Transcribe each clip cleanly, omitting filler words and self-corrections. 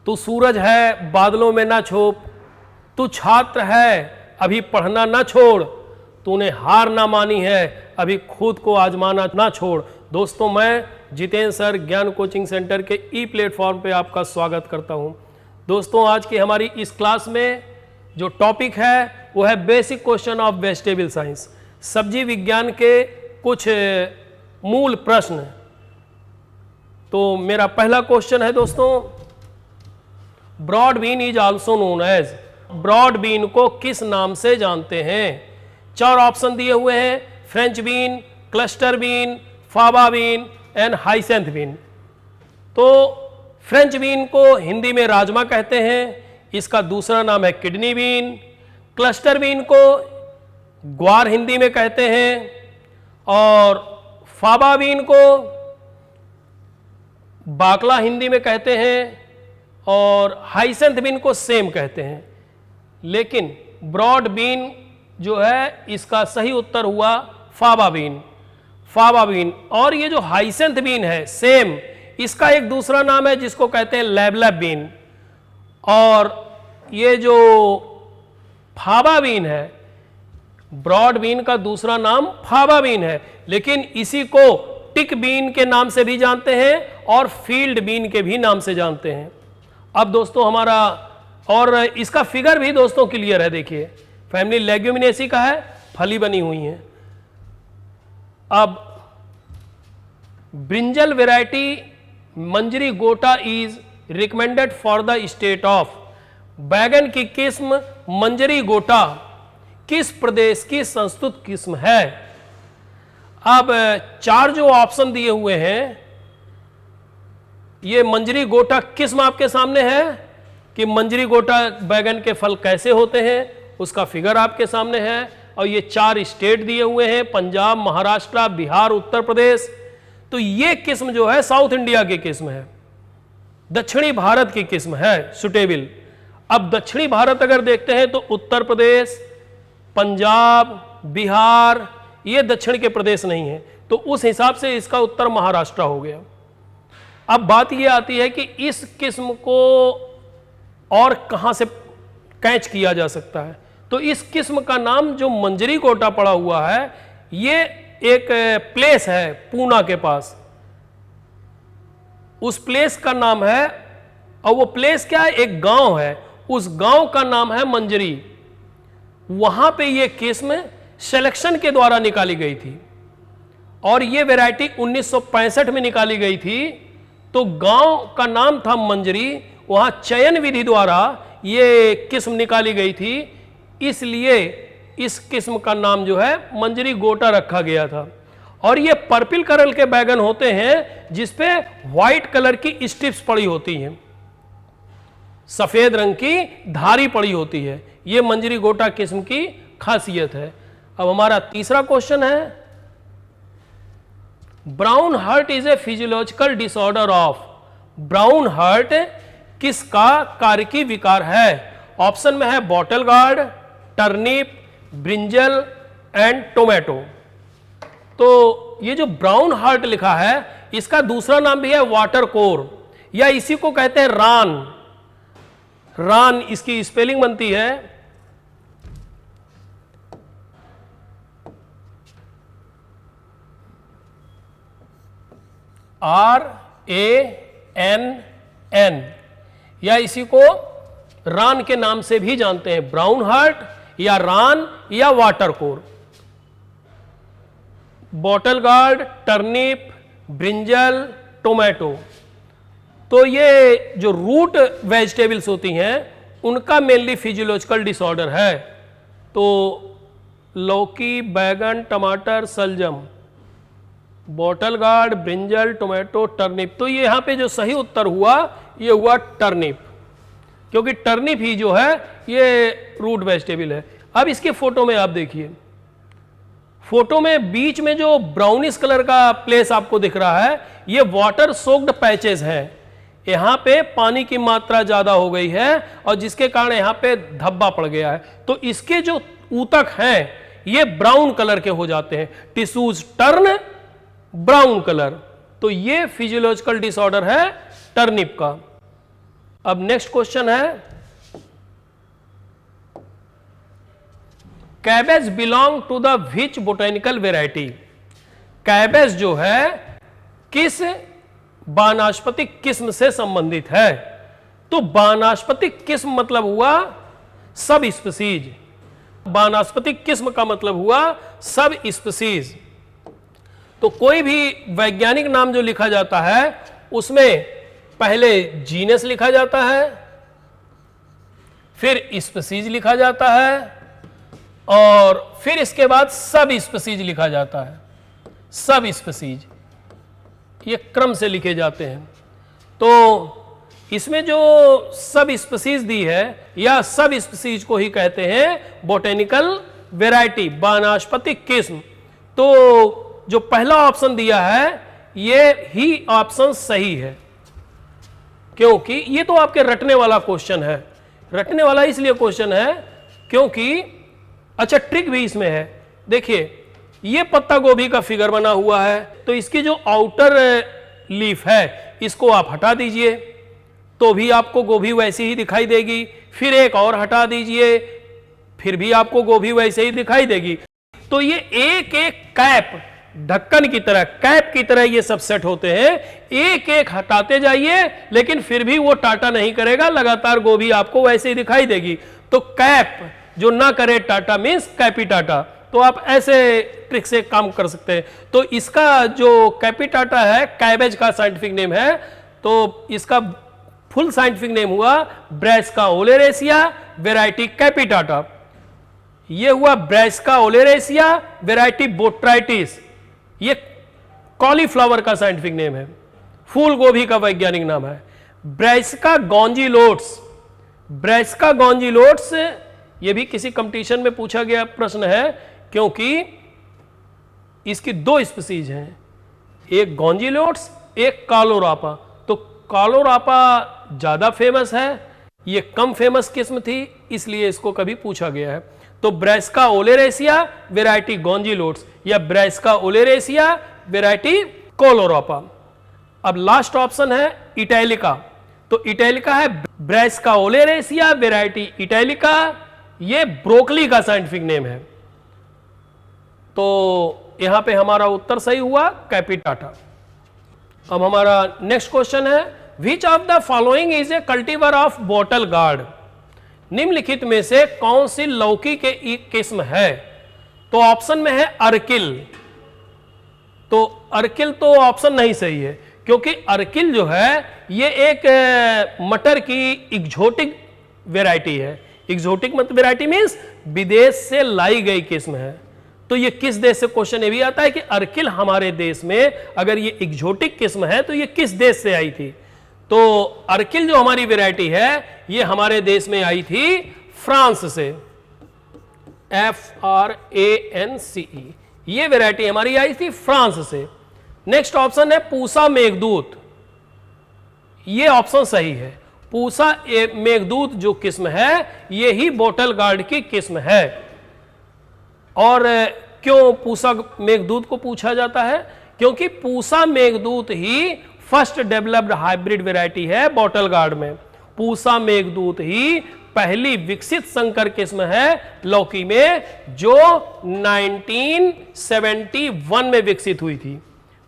तू सूरज है बादलों में ना छुप, तू छात्र है अभी पढ़ना ना छोड़, तूने हार ना मानी है अभी खुद को आजमाना ना छोड़। दोस्तों, मैं जितेंद्र सर ज्ञान कोचिंग सेंटर के ई प्लेटफॉर्म पे आपका स्वागत करता हूं। दोस्तों, आज की हमारी इस क्लास में जो टॉपिक है वो है basic question of vegetable science, सब्जी विज्ञान के कुछ मूल प्रश्न। तो मेरा पहला क्वेश्चन है दोस्तों, broad bean is also known as, broad bean को किस नाम से जानते हैं? 4 ऑप्शन दिए हुए हैं, French bean, cluster bean, faba bean and hyacinth bean. तो फ्रेंच बीन को हिंदी में राजमा कहते हैं, इसका दूसरा नाम है किडनी बीन। क्लस्टर बीन को ग्वार हिंदी में कहते हैं, और फाबा बीन को बाकला हिंदी में कहते हैं, और हाइसेंथ बीन को सेम कहते हैं। लेकिन ब्रॉड बीन जो है इसका सही उत्तर हुआ फाबा बीन, फाबा बीन। और ये जो हाइसेंथ बीन है सेम, इसका एक दूसरा नाम है जिसको कहते हैं लैबलैब बीन। और ये जो फाबा बीन है, ब्रॉड बीन का दूसरा नाम फाबा बीन है, लेकिन इसी को टिक बीन के नाम से भी जानते हैं और फील्ड बीन के भी नाम से जानते हैं। अब दोस्तों हमारा, और इसका फिगर भी दोस्तों क्लियर है, देखिए फैमिली लेग्यूमिनेसी का है, फली बनी हुई है। अब ब्रिंजल वैरायटी मंजरी गोटा is recommended for the state of, बैगन की किस्म मंजरी गोटा किस प्रदेश की संस्तुत किस्म है? अब 4 जो ऑप्शन दिए हुए हैं, ये मंजरी गोटा किस्म आपके सामने है कि मंजरी गोटा बैगन के फल कैसे होते हैं, उसका फिगर आपके सामने है। और ये 4 स्टेट दिए हुए हैं, पंजाब, महाराष्ट्र, बिहार, उत्तर प्रदेश। तो ये किस्म जो है साउथ इंडिया की किस्म है, दक्षिणी भारत की किस्म है सुटेबल। अब दक्षिणी भारत अगर देखते हैं तो उत्तर प्रदेश, पंजाब, बिहार, ये दक्षिण के प्रदेश नहीं है, तो उस हिसाब से इसका उत्तर महाराष्ट्र हो गया। अब बात ये आती है कि इस किस्म को और कहां से कैच किया जा सकता है। तो इस किस्म का नाम जो मंजरी गोटा पड़ा हुआ है, ये एक प्लेस है पूना के पास, उस प्लेस का नाम है, और वो प्लेस क्या है, एक गांव है, उस गांव का नाम है मंजरी। वहां पे ये किस्म सिलेक्शन के द्वारा निकाली गई थी, और ये वैरायटी 1965 में निकाली गई थी। तो गांव का नाम था मंजरी, वहां चयन विधि द्वारा ये किस्म निकाली गई थी, इसलिए इस किस्म का नाम जो है मंजरी गोटा रखा गया था। और ये पर्पल कलर के बैगन होते हैं जिसपे व्हाइट कलर की स्ट्रिप्स पड़ी होती हैं, सफेद रंग की धारी पड़ी होती है। ये मंजरी गोटा किस्म की खासियत है। अब हमारा तीसरा क्वेश्चन है, brown heart is a physiological disorder of, brown heart किसका कार्यकी विकार है? ऑप्शन में है bottle gourd, turnip, brinjal and tomato. तो ये जो ब्राउन हार्ट लिखा है, इसका दूसरा नाम भी है वाटर कोर, या इसी को कहते हैं रान। रान इसकी स्पेलिंग बनती है RANN, या इसी को रान के नाम से भी जानते हैं, ब्राउन हार्ट या रान या water core. Bottle gourd, turnip, brinjal, tomato, तो ये जो रूट वेजिटेबल्स होती हैं उनका मेनली फिजियोलॉजिकल डिसऑर्डर है। तो लौकी, बैगन, टमाटर, सलजम, bottle gourd, brinjal, tomato, turnip. तो ये यहाँ पे जो सही उत्तर हुआ ये हुआ टर्निप, क्योंकि टर्निप ही जो है ये रूट वेजिटेबल है। अब इसके फोटो में आप देखिए, फोटो में बीच में जो ब्राउनिश कलर का प्लेस आपको दिख रहा है, ये वाटर सोक्ड पैचेस हैं। यहाँ पे पानी की मात्रा ज्यादा हो गई है और जिसके कारण यहाँ पे धब्बा पड़ गया है। तो इसके जो ऊतक हैं ये ब्राउन कलर के हो जाते हैं, टिश्यूज टर्न ब्राउन कलर। तो ये फिजियोलॉजिकल डिसऑर्डर है टर्निप का। अब नेक्स्ट क्वेश्चन है, cabbage belong to the which botanical variety. Cabbage जो है किस वानस्पतिक किस्म से संबंधित है? तो वानस्पतिक किस्म मतलब हुआ सब स्पीसीज, वानस्पतिक किस्म का मतलब हुआ सब स्पीसीज। तो कोई भी वैज्ञानिक नाम जो लिखा जाता है उसमें पहले जीनस लिखा जाता है, फिर स्पीसीज लिखा जाता है, और फिर इसके बाद सब स्पीसीज लिखा जाता है। सब स्पीसीज ये क्रम से लिखे जाते हैं। तो इसमें जो सब स्पीसीज दी है या सब स्पीसीज को ही कहते हैं बोटेनिकल वेराइटी, वानस्पतिक किस्म। तो जो पहला ऑप्शन दिया है ये ही ऑप्शन सही है, क्योंकि ये तो आपके रटने वाला क्वेश्चन है। रटने वाला इसलिए क्वेश्चन है क्योंकि अच्छा ट्रिक भी इसमें है। देखिए ये पत्ता गोभी का फिगर बना हुआ है, तो इसकी जो आउटर लीफ है इसको आप हटा दीजिए तो भी आपको गोभी वैसी ही दिखाई देगी। फिर एक और हटा दीजिए, फिर भी आपको गोभी वैसे ही दिखाई देगी। तो ये एक एक कैप, ढक्कन की तरह, कैप की तरह ये सब सेट होते हैं। एक एक हटाते जाइए लेकिन फिर भी वो टाटा नहीं करेगा, लगातार गोभी आपको वैसे ही दिखाई देगी। तो कैप जो ना करे टाटा मीन्स कैपिटाटा। तो आप ऐसे ट्रिक से काम कर सकते हैं। तो इसका जो कैपिटाटा है कैबेज का साइंटिफिक नेम है, तो इसका फुल साइंटिफिक नेम हुआ ब्रैसिका ओलेरेसिया वेराइटी कैपिटाटा। ये हुआ ब्रैसिका ओलेरेसिया वेराइटी बोट्राइटिस। ये कॉलीफ्लावर का साइंटिफिक नेम है, फूल गोभी का वैज्ञानिक नाम है ब्रैसिका गॉन्जिलोट्स। ब्रैसिका गॉन्जिलोट्स ये भी किसी कंपटीशन में पूछा गया प्रश्न है, क्योंकि इसकी दो स्पीसीज हैं, एक गॉन्जिलोट्स एक कालोरापा। तो कालोरापा ज्यादा फेमस है, ये कम फेमस किस्म थी, इसलिए इसको कभी पूछा गया है। तो ब्रैसिका ओलेरेसिया वेराइटी गॉन्जिलोट्स या ब्रैसिका ओलेरेसिया वेराइटी कोलोरापा। अब लास्ट ऑप्शन है इटैलिका। तो इटैलिका है ब्रैसिका ओलेरेसिया वेराइटी इटैलिका, ये ब्रोकली का साइंटिफिक नेम है। तो यहां पे हमारा उत्तर सही हुआ कैपिटाटा। अब हमारा नेक्स्ट क्वेश्चन है, which of the following is a cultivar of bottle guard. निम्नलिखित में से कौन सी लौकी के एक किस्म है? तो ऑप्शन में है अर्किल। तो अर्किल तो ऑप्शन नहीं सही है, क्योंकि अर्किल जो है ये एक मटर की एक्सोटिक वेराइटी है। एक्सोटिक मतलब वेराइटी मीन्स विदेश से लाई गई किस्म है। तो ये किस देश से क्वेश्चन ये भी आता है कि अर्किल हमारे देश में अगर ये एक्सोटिक किस्म है तो ये किस देश से आई थी? तो अर्किल जो हमारी वेराइटी है ये हमारे देश में आई थी फ्रांस से, FRANCE। ये वेराइटी हमारी आई थी फ्रांस से। नेक्स्ट ऑप्शन है पूसा मेघदूत। ये ऑप्शन सही है, पूसा मेघदूत जो किस्म है ये ही बॉटल गार्ड की किस्म है। और क्यों पूसा मेघदूत को पूछा जाता है? क्योंकि पूसा मेघदूत ही फर्स्ट डेवलप्ड हाइब्रिड वेराइटी है बॉटल गार्ड में। पूसा मेघदूत ही पहली विकसित संकर किस्म है लौकी में, जो 1971 में विकसित हुई थी।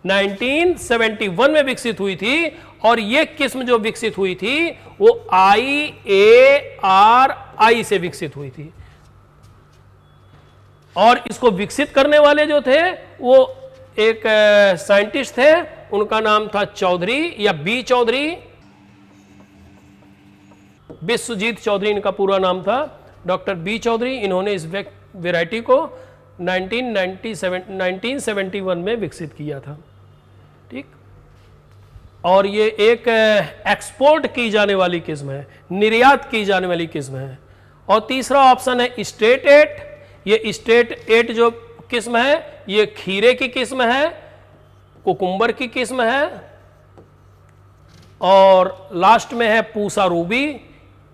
1971 में विकसित हुई थी, और यह किस्म जो विकसित हुई थी वो IARI से विकसित हुई थी। और इसको विकसित करने वाले जो थे वो एक साइंटिस्ट थे, उनका नाम था चौधरी या बी चौधरी, विश्वजीत चौधरी इनका पूरा नाम था, डॉक्टर बी चौधरी। इन्होंने इस वेराइटी को 1971 में विकसित किया था। ठीक, और ये एक एक्सपोर्ट की जाने वाली किस्म है, निर्यात की जाने वाली किस्म है। और तीसरा ऑप्शन है स्टेट 8। ये स्टेट 8 जो किस्म है ये खीरे की किस्म है, कुकुम्बर की किस्म है। और लास्ट में है पूसा रूबी,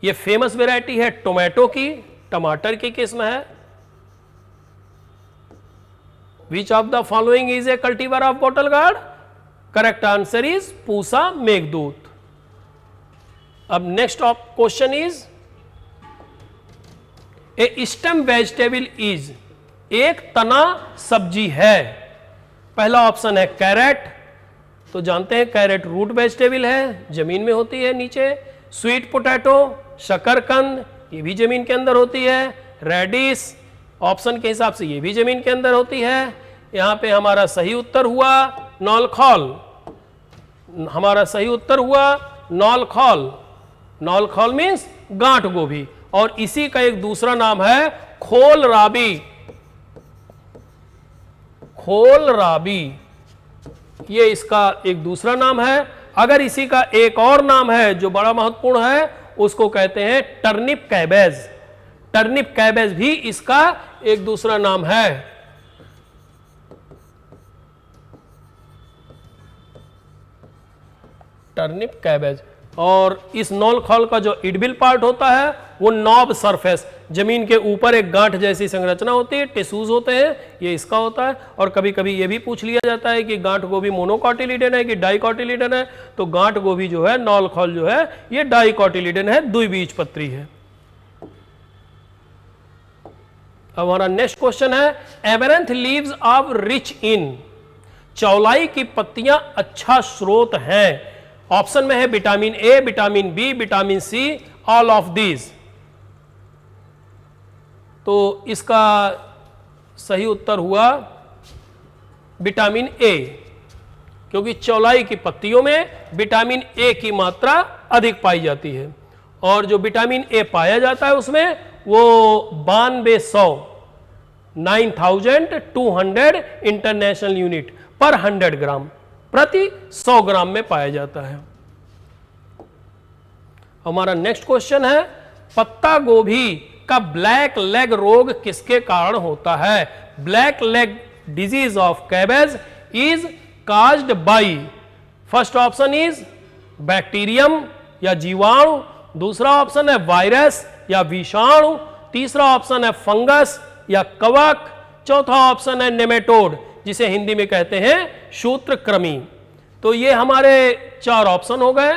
ये फेमस वेराइटी है टोमेटो की, टमाटर की किस्म है। Which of the following is a cultivar of bottle gourd? Correct answer is Pusa Meghdoot. अब next question is a stem vegetable is, एक तना सब्जी है। पहला ऑप्शन है कैरेट, तो जानते हैं कैरेट रूट वेजिटेबल है, जमीन में होती है नीचे। स्वीट पोटैटो, शकरकंद, ये भी जमीन के अंदर होती है। रेडिस, ऑप्शन के हिसाब से ये भी जमीन के अंदर होती है। यहां पे हमारा सही उत्तर हुआ नौलखौल, हमारा सही उत्तर हुआ नौलखौल। नौलखौल मीन्स गांठ गोभी, और इसी का एक दूसरा नाम है खोलराबी। खोलराबी ये इसका एक दूसरा नाम है। अगर इसी का एक और नाम है जो बड़ा महत्वपूर्ण है, उसको कहते हैं टर्निप कैबेज। टर्निप कैबेज भी इसका एक दूसरा नाम है। Turnip cabbage. और इस नौलखौल का जो इडबिल पार्ट होता है वो नॉब सरफेस, जमीन के ऊपर एक गांठ जैसी संरचना होती है, टिश्यूज होते हैं, ये इसका होता है। और कभी कभी ये भी पूछ लिया जाता है कि गांठ गोभी मोनोकॉटिलिडन है कि डाइकॉटिलिडन है, तो गांठ गोभी जो है, नौलखौल जो है, ये डाइकॉटिलिडन है, द्विबीजपत्री है। अब हमारा नेक्स्ट क्वेश्चन है amaranth leaves are rich in, चौलाई की पत्तियां अच्छा स्रोत हैं। ऑप्शन में है vitamin A, vitamin B, vitamin C, all of these. तो इसका सही उत्तर हुआ विटामिन ए, क्योंकि चौलाई की पत्तियों में विटामिन ए की मात्रा अधिक पाई जाती है। और जो विटामिन ए पाया जाता है उसमें वो 9200 इंटरनेशनल यूनिट पर 100 ग्राम, प्रति 100 ग्राम में पाया जाता है। हमारा नेक्स्ट क्वेश्चन है पत्ता गोभी का ब्लैक लेग रोग किसके कारण होता है? Black leg disease of cabbage is caused by, first option is bacterium या जीवाणु, दूसरा ऑप्शन है वायरस या विषाणु, तीसरा ऑप्शन है फंगस या कवक, चौथा ऑप्शन है नेमेटोड, जिसे हिंदी में कहते हैं सूत्रकृमि। तो ये हमारे 4 ऑप्शन हो गए।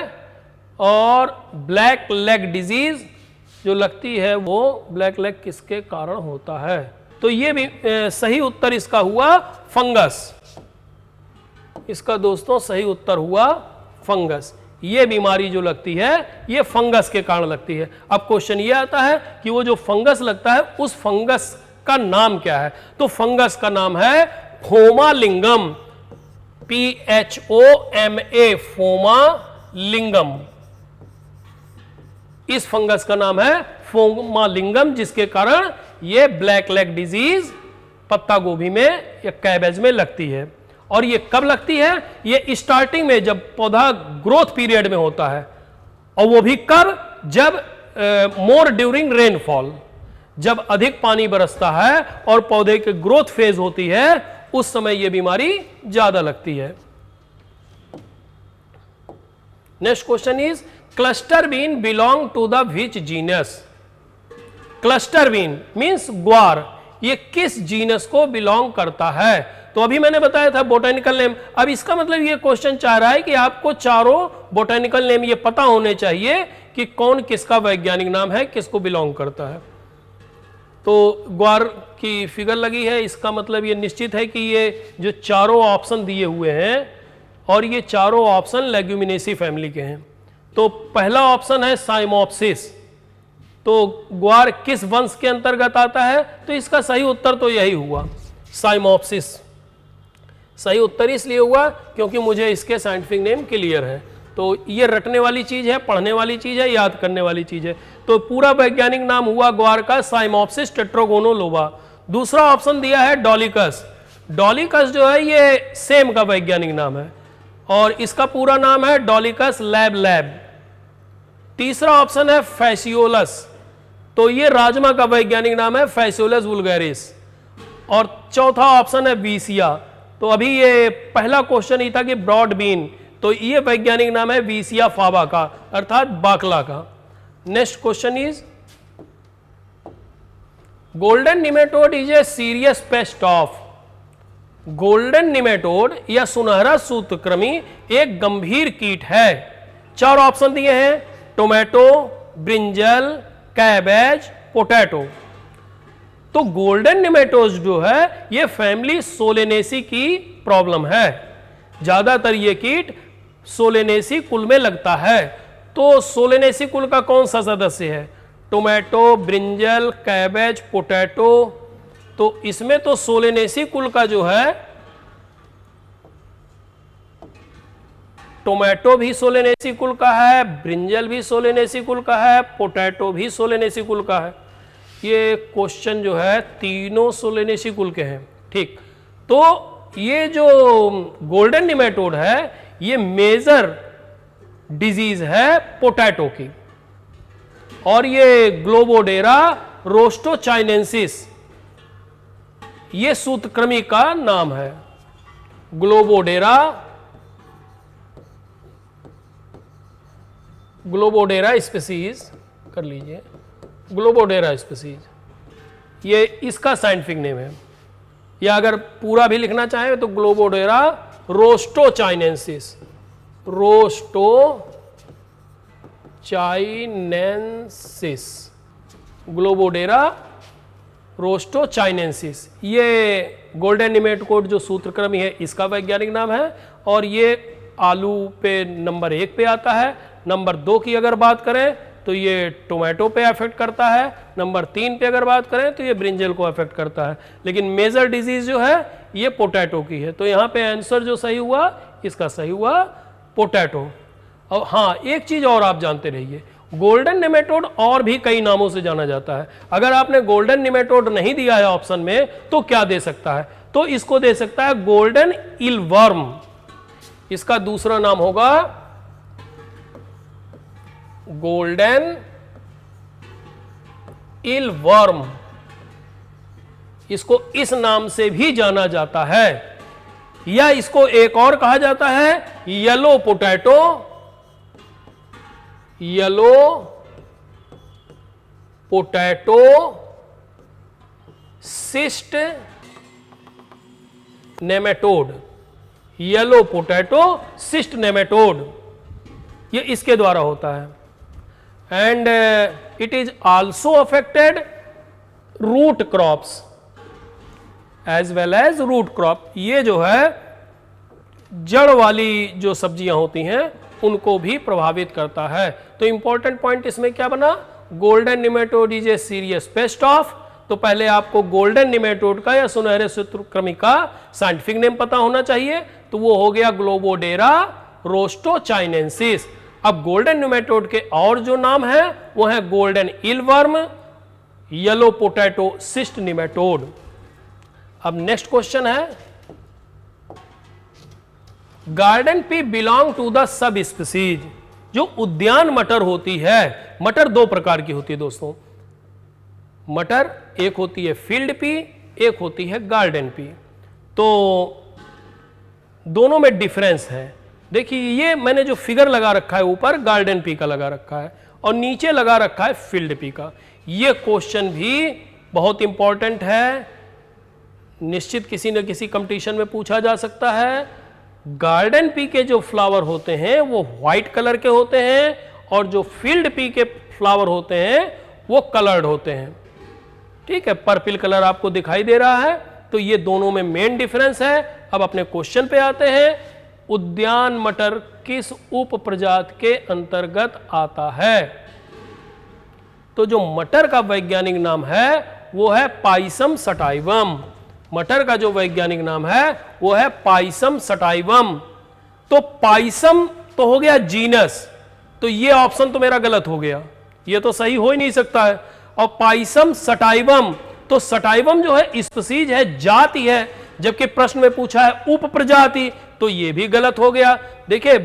और ब्लैक लेग डिजीज जो लगती है वो ब्लैक लेग किसके कारण होता है? तो ये भी सही उत्तर इसका हुआ फंगस। इसका दोस्तों सही उत्तर हुआ फंगस। ये बीमारी जो लगती है ये फंगस के कारण लगती है। अब क्वेश्चन ये आता है कि वो जो फंगस लगता है उस फंगस का नाम क्या है? तो फंगस का नाम है फोमालिंगम, PHOMA, फोमालिंगम। इस फंगस का नाम है फोमालिंगम, जिसके कारण ये ब्लैक लेग डिजीज पत्ता गोभी में या कैबेज में लगती है। और ये कब लगती है? ये स्टार्टिंग में जब पौधा ग्रोथ पीरियड में होता है, और वो भी कब? जब मोर ड्यूरिंग रेनफॉल, जब अधिक पानी बरसता है और पौधे की ग्रोथ फेज होती है, उस समय ये बीमारी ज्यादा लगती है। Next question is cluster bean belong to the which genus? Cluster bean means ग्वार, ये किस जीनस को बिलोंग करता है? तो अभी मैंने बताया था बोटेनिकल नेम। अब इसका मतलब ये क्वेश्चन चाह रहा है कि आपको चारों बोटेनिकल नेम ये पता होने चाहिए कि कौन किसका वैज्ञानिक नाम है, किसको बिलोंग करता है। तो ग्वार की फिगर लगी है, इसका मतलब ये निश्चित है कि ये जो चारों ऑप्शन दिए हुए हैं और ये चारों ऑप्शन लेग्यूमिनेसी फैमिली के हैं। तो पहला ऑप्शन है साइमोप्सिस, तो ग्वार किस वंश के अंतर्गत आता है? तो इसका सही उत्तर तो यही हुआ साइमोप्सिस। सही उत्तर इसलिए हुआ क्योंकि मुझे इसके साइंटिफिक नेम क्लियर है। तो ये रटने वाली चीज है, पढ़ने वाली चीज है, याद करने वाली चीज है। तो पूरा वैज्ञानिक नाम हुआ ग्वार का साइमोप्सिस टेट्रागोनोलोबा। दूसरा ऑप्शन दिया है डॉलिकस। डॉलिकस जो है ये सेम का वैज्ञानिक नाम है और इसका पूरा नाम है डॉलिकस लैब। तीसरा ऑप्शन है फैसियोलस, तो ये राजमा का वैज्ञानिक नाम है फैसियोलस वुल्गैरिस। और चौथा ऑप्शन है वीसिया। तो अभी ये पहला क्वेश्चन ही था कि ब्रॉड बीन, तो ये वैज्ञानिक नाम है वीसिया फाबा का, अर्थात बाकला का। Next question is golden nematode is a serious paste of? Golden nematode या सुनहरा सूत्रकृमि एक गंभीर कीट है। 4 ऑप्शन दिए हैं, टोमेटो, ब्रिंजल, कैबेज, पोटैटो। तो गोल्डन निमेटोड जो है ये फैमिली सोलेनेसी की प्रॉब्लम है। ज्यादातर ये कीट सोलेनेसी कुल में लगता है। तो सोलेनेसी कुल का कौन सा सदस्य है? Tomato, brinjal, cabbage, potato. तो इसमें तो सोलेनेसी कुल का जो है टोमेटो भी सोलेनेसी कुल का है, ब्रिंजल भी सोलेनेसी कुल का है, पोटैटो भी सोलेनेसी कुल का है। ये क्वेश्चन जो है तीनों सोलेनेसी कुल के हैं। ठीक, तो ये जो गोल्डन निमेटोड है ये मेजर डिजीज है पोटैटो की, और ये ग्लोबोडेरा रोस्टोचाइनेंसिस ये सूत्रकृमि का नाम है। ग्लोबोडेरा स्पीसीज कर लीजिए, ग्लोबोडेरा स्पीसीज ये इसका साइंटिफिक नेम है। या अगर पूरा भी लिखना चाहें तो ग्लोबोडेरा रोस्टोचाइनेंसिस, ग्लोबोडेरा रोस्टोचाइनेंसिस ये गोल्डन निमेटोड जो सूत्रकृमि है इसका वैज्ञानिक नाम है। और ये आलू पे नंबर 1 पे आता है। नंबर 2 की अगर बात करें तो ये टोमेटो पे अफेक्ट करता है। नंबर 3 पे अगर बात करें तो ये ब्रिंजल को अफेक्ट करता है। लेकिन मेजर डिजीज जो है ये पोटैटो की है। तो यहाँ पे आंसर जो सही हुआ इसका सही हुआ पोटैटो। और हाँ, एक चीज और आप जानते रहिए, गोल्डन निमेटोड और भी कई नामों से जाना जाता है। अगर आपने गोल्डन निमेटोड नहीं दिया है ऑप्शन में तो क्या दे सकता है? तो इसको दे सकता है गोल्डन इलवर्म। इसका दूसरा नाम होगा गोल्डन इलवर्म। इसको इस नाम से भी जाना जाता है, या इसको एक और कहा जाता है yellow potato, yellow potato cyst nematode, yellow potato cyst nematode ये इसके द्वारा होता है। And it is also affected root crops as well as root crop. ये जो है जड़ वाली जो सब्जियां होती हैं उनको भी प्रभावित करता है। तो इंपॉर्टेंट पॉइंट इसमें क्या बना? Golden nematode is a serious paste of. तो पहले आपको गोल्डन निमेटोड का या सुनहरे सूत्रकृमि का साइंटिफिक नेम पता होना चाहिए। तो वो हो गया ग्लोबोडेरा रोस्टोचाइनेंसिस। अब गोल्डन निमेटोड के और जो नाम है वो है golden eelworm, yellow potato cyst nematode. अब नेक्स्ट क्वेश्चन है, garden pea belong to the subspecies. जो उद्यान मटर होती है, मटर 2 प्रकार की होती है दोस्तों। मटर एक होती है फील्ड पी, एक होती है गार्डन पी। तो दोनों में डिफरेंस है। देखिए ये मैंने जो फिगर लगा रखा है ऊपर गार्डन पी का लगा रखा है और नीचे लगा रखा है फील्ड पी का। ये क्वेश्चन भी बहुत इंपॉर्टेंट है, निश्चित किसी न किसी कंपटीशन में पूछा जा सकता है। गार्डन पी के जो फ्लावर होते हैं वो व्हाइट कलर के होते हैं और जो फील्ड पी के फ्लावर होते हैं वो कलर्ड होते हैं। ठीक है, पर्पल कलर आपको दिखाई दे रहा है। तो ये दोनों में मेन डिफरेंस है। अब अपने क्वेश्चन पे आते हैं, उद्यान मटर किस उप प्रजाति के अंतर्गत आता है? तो जो मटर का वैज्ञानिक नाम है वो है पाइसम सटाइवम। मटर का जो वैज्ञानिक नाम है वो है पाइसम सटाइवम। तो पाइसम तो हो गया जीनस, तो ये ऑप्शन तो मेरा गलत हो गया, ये तो सही हो ही नहीं सकता है। और पाइसम सटाइवम, तो सटाइवम जो है स्पीसीज है, जाति है, जबकि प्रश्न में पूछा है उप प्रजाति, तो ये भी गलत हो गया। देखिए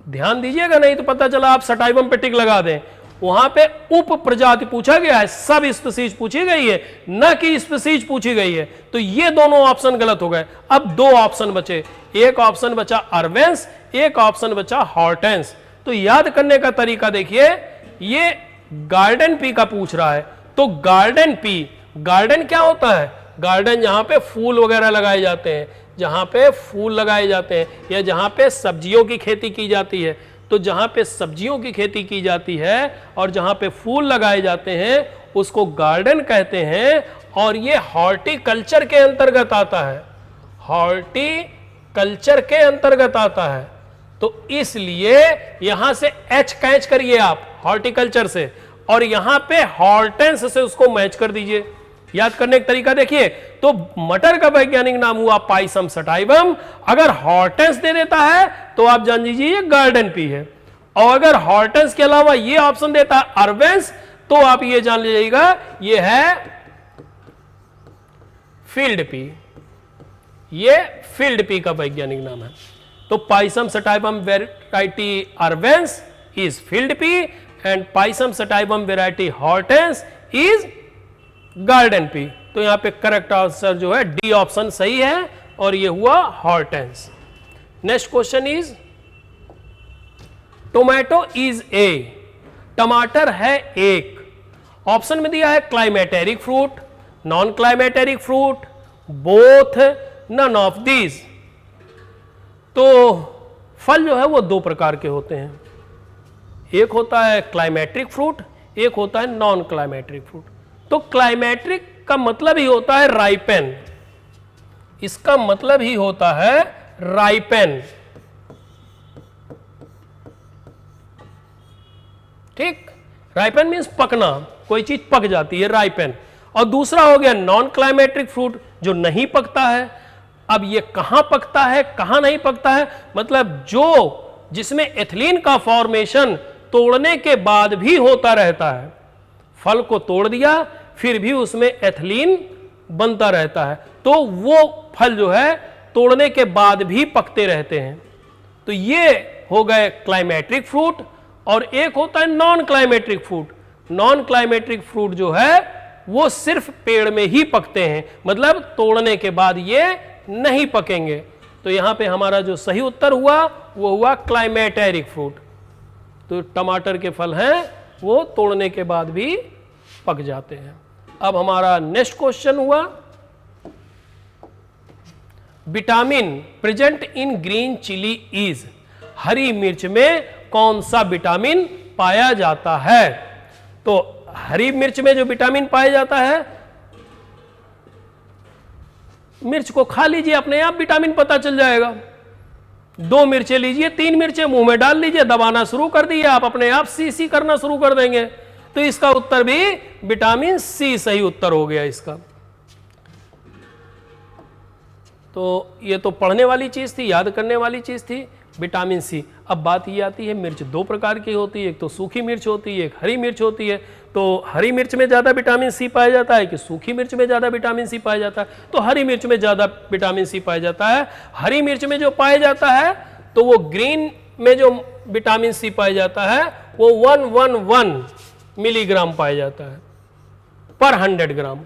ध्यान दीजिएगा, नहीं तो पता चला आप सटाइवम पे टिक लगा दें। वहां पे उप प्रजाति पूछा गया है, सब स्पीसीज पूछी गई है, न कि स्पीसीज पूछी गई है। तो ये दोनों ऑप्शन गलत हो गए। अब 2 ऑप्शन बचे, एक ऑप्शन बचा अर्वेंस, एक ऑप्शन बचा हॉर्टेंस। तो याद करने का तरीका देखिए, ये गार्डन पी का पूछ रहा है। तो गार्डन पी, गार्डन क्या होता है? गार्डन जहां पे फूल वगैरह लगाए जाते हैं, जहां पे फूल लगाए जाते हैं या जहां पे सब्जियों की खेती की जाती है, तो तो जहां पे सब्जियों की खेती की जाती है और जहां पे फूल लगाए जाते हैं उसको गार्डन कहते हैं, और ये हॉर्टिकल्चर के अंतर्गत आता है, हॉर्टिकल्चर के अंतर्गत आता है। तो इसलिए यहां से एच कैच करिए आप हॉर्टिकल्चर से, और यहां पे हॉर्टेंस से उसको मैच कर दीजिए। याद करने का तरीका देखिए, तो मटर का वैज्ञानिक नाम हुआ पाइसम सटाइवम, अगर हॉर्टेंस दे देता है तो आप जान लीजिए ये गार्डन पी है, और अगर हॉर्टेंस के अलावा ये ऑप्शन देता है अर्वेंस, तो आप ये जान लीजिएगा ये है फील्ड पी, ये फील्ड पी का वैज्ञानिक नाम है। तो pisum sativum variety arvense is field pea and pisum sativum variety hortense is garden pea. तो यहां पे करेक्ट आंसर जो है डी ऑप्शन सही है, और ये हुआ hortense. Next question is tomato is a, टमाटर है एक। ऑप्शन में दिया है climacteric fruit, non climacteric fruit, both, none of these. तो फल जो है वो दो प्रकार के होते हैं, एक होता है क्लाइमेट्रिक फ्रूट, एक होता है नॉन क्लाइमेट्रिक फ्रूट। तो क्लाइमेट्रिक का मतलब ही होता है राइपेन, इसका मतलब ही होता है राइपेन, ठीक। राइपेन मीन्स पकना, कोई चीज पक जाती है, राइपेन। और दूसरा हो गया नॉन क्लाइमेट्रिक फ्रूट, जो नहीं पकता है। अब ये कहां पकता है कहां नहीं पकता है, मतलब जो जिसमें एथिलीन का फॉर्मेशन तोड़ने के बाद भी होता रहता है, फल को तोड़ दिया फिर भी उसमें एथिलीन बनता रहता है, तो वो फल जो है तोड़ने के बाद भी पकते रहते हैं। तो ये हो गए क्लाइमेट्रिक फ्रूट, और एक होता है non climacteric fruit. Non climacteric fruit जो है वो सिर्फ पेड़ में ही पकते हैं, मतलब तोड़ने के बाद ये नहीं पकेंगे। तो यहां पे हमारा जो सही उत्तर हुआ वो हुआ क्लाइमेटेरिक फ्रूट। तो टमाटर के फल हैं वो तोड़ने के बाद भी पक जाते हैं। अब हमारा नेक्स्ट क्वेश्चन हुआ, vitamin present in green chilli is, हरी मिर्च में कौन सा विटामिन पाया जाता है। तो हरी मिर्च में जो विटामिन पाया जाता है, मिर्च को खा लीजिए अपने आप विटामिन पता चल जाएगा। 2 मिर्चें लीजिए, 3 मिर्चें मुंह में डाल लीजिए, दबाना शुरू कर दिए आप अपने आप सी करना शुरू कर देंगे। तो इसका उत्तर भी विटामिन सी सही उत्तर हो गया इसका। तो ये तो पढ़ने वाली चीज थी, याद करने वाली चीज थी, विटामिन सी। अब बात ये आती है मिर्च दो प्रकार की होती है, एक तो सूखी मिर्च होती है, एक हरी मिर्च होती है। तो हरी मिर्च में ज़्यादा विटामिन सी पाया जाता है कि सूखी मिर्च में ज़्यादा विटामिन सी पाया जाता है। तो हरी मिर्च में ज़्यादा विटामिन सी पाया जाता है। हरी मिर्च में जो पाया जाता है तो वो ग्रीन में जो विटामिन सी पाया जाता है वो 111 मिलीग्राम पाया जाता है पर 100 ग्राम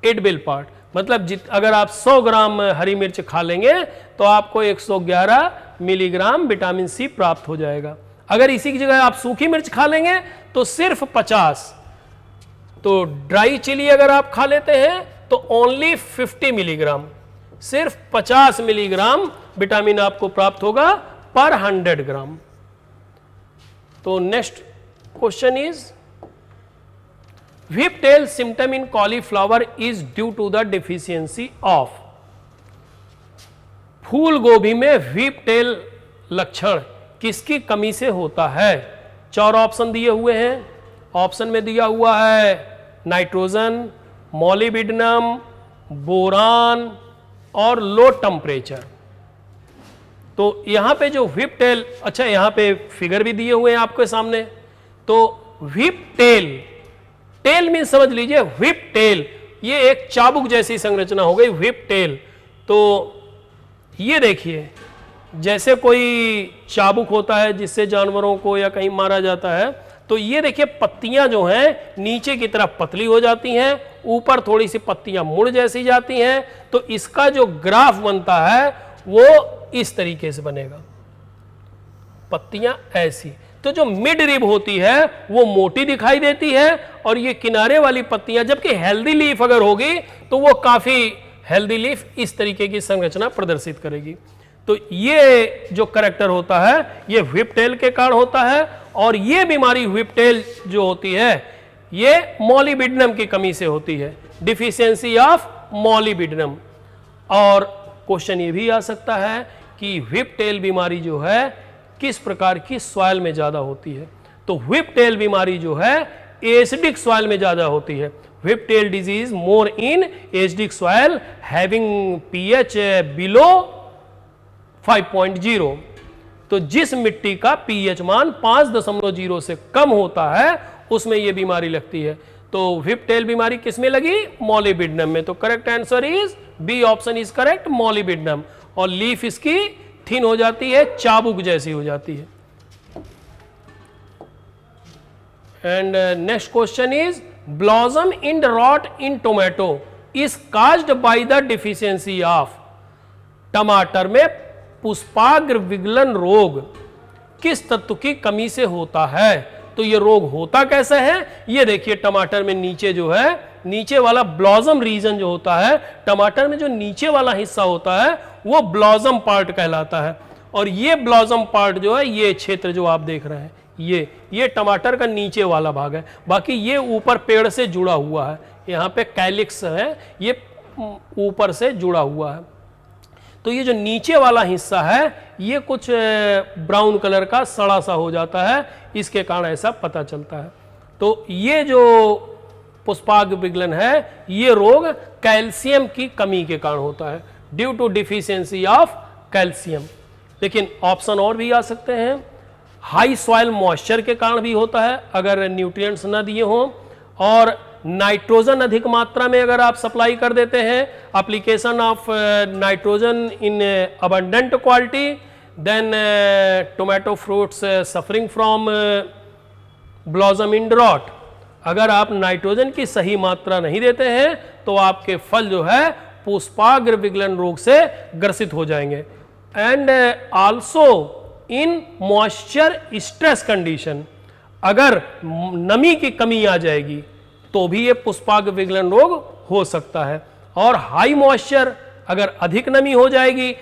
एडिबल पार्ट। मतलब अगर आप 100 ग्राम हरी मिर्च खा लेंगे तो आपको 111 मिलीग्राम विटामिन सी प्राप्त हो जाएगा। अगर इसी की जगह आप सूखी मिर्च खा लेंगे तो सिर्फ 50। तो ड्राई चिली अगर आप खा लेते हैं तो ओनली 50 मिलीग्राम, सिर्फ 50 मिलीग्राम विटामिन आपको प्राप्त होगा पर 100 ग्राम। तो next question is, whiptail symptom in cauliflower is due to the deficiency of. फूल गोभी में व्हिप टेल लक्षण किसकी कमी से होता है। 4 ऑप्शन दिए हुए हैं। ऑप्शन में दिया हुआ है नाइट्रोजन, मॉलिब्डेनम, बोरान और लो टेम्परेचर। तो यहां पे जो व्हिप टेल, अच्छा यहां पे फिगर भी दिए हुए हैं आपके सामने। तो व्हिप टेल, टेल मीन समझ लीजिए व्हिप टेल, ये एक चाबुक जैसी संरचना हो गई व्हिप टेल। तो ये देखिए जैसे कोई चाबुक होता है जिससे जानवरों को या कहीं मारा जाता है, तो ये देखिए पत्तियां जो हैं नीचे की तरफ पतली हो जाती हैं, ऊपर थोड़ी सी पत्तियां मुड़ जैसी जाती हैं। तो इसका जो ग्राफ बनता है वो इस तरीके से बनेगा, पत्तियां ऐसी। तो जो मिड रिब होती है वो मोटी दिखाई देती है और ये किनारे वाली पत्तियां, जबकि हेल्दी लीफ अगर होगी तो वो काफी हेल्दी लीफ इस तरीके की संरचना प्रदर्शित करेगी। तो ये जो करेक्टर होता है ये व्हिप-टेल के कारण होता है, और ये बीमारी व्हिप-टेल जो होती है ये मॉलिबिडेनम की कमी से होती है, डिफिशियंसी ऑफ मॉलिबिडेनम। और क्वेश्चन ये भी आ सकता है कि व्हिप-टेल बीमारी जो है किस प्रकार की सॉइल में ज्यादा होती है। तो व्हिप-टेल बीमारी जो है एसिडिक सॉइल में ज्यादा होती है। Whip-tell disease more in acidic soil having pH below 5.0। तो जिस मिट्टी का पीएच मान 5.0 से कम होता है उसमें यह बीमारी लगती है। तो व्हिप-टेल बीमारी किसमें लगी? मॉलिबिडेनम में। तो correct answer is B option is correct, molybdenum. और लीफ इसकी थिन हो जाती है, चाबुक जैसी हो जाती है। And next question is blossom end rot in tomato is caused by the deficiency of. टमाटर में पुष्पाग्र विगलन रोग किस तत्व की कमी से होता है? तो ये रोग होता कैसे है? ये देखिए टमाटर में नीचे जो है, नीचे वाला ब्लॉसम रीजन जो होता है, टमाटर में जो नीचे वाला हिस्सा होता है वो ब्लॉसम पार्ट कहलाता है। और ये ब्लॉसम पार्ट जो है, ये क्षेत्र जो आप देख रहे हैं, ये टमाटर का नीचे वाला भाग है। बाकी ये ऊपर पेड़ से जुड़ा हुआ है, यहाँ पे कैलिक्स है, ये ऊपर से जुड़ा हुआ है। तो ये जो नीचे वाला हिस्सा है ये कुछ ब्राउन कलर का सड़ा सा हो जाता है, इसके कारण ऐसा पता चलता है। तो ये जो पुष्पाग्र विगलन है ये रोग कैल्शियम की कमी के कारण होता है, due to deficiency of calcium. लेकिन ऑप्शन और भी आ सकते हैं, हाई सॉइल मॉइस्चर के कारण भी होता है अगर न्यूट्रिएंट्स न दिए हों, और नाइट्रोजन अधिक मात्रा में अगर आप सप्लाई कर देते हैं, application of nitrogen in abundant quality, then tomato fruits suffering from blossom end rot. अगर आप नाइट्रोजन की सही मात्रा नहीं देते हैं तो आपके फल जो है पुष्पाग्र विगलन रोग से ग्रसित हो जाएंगे। And also in moisture stress condition, अगर नमी की कमी आ जाएगी तो भी ये पुष्पाग्र विगलन रोग हो सकता है। और हाई मॉइस्चर, अगर अधिक नमी हो जाएगी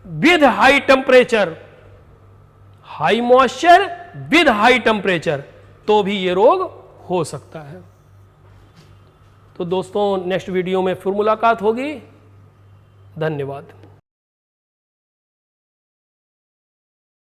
with high temperature, high moisture with high temperature, तो भी ये रोग हो सकता है। तो दोस्तों नेक्स्ट वीडियो में फिर मुलाकात होगी। धन्यवाद।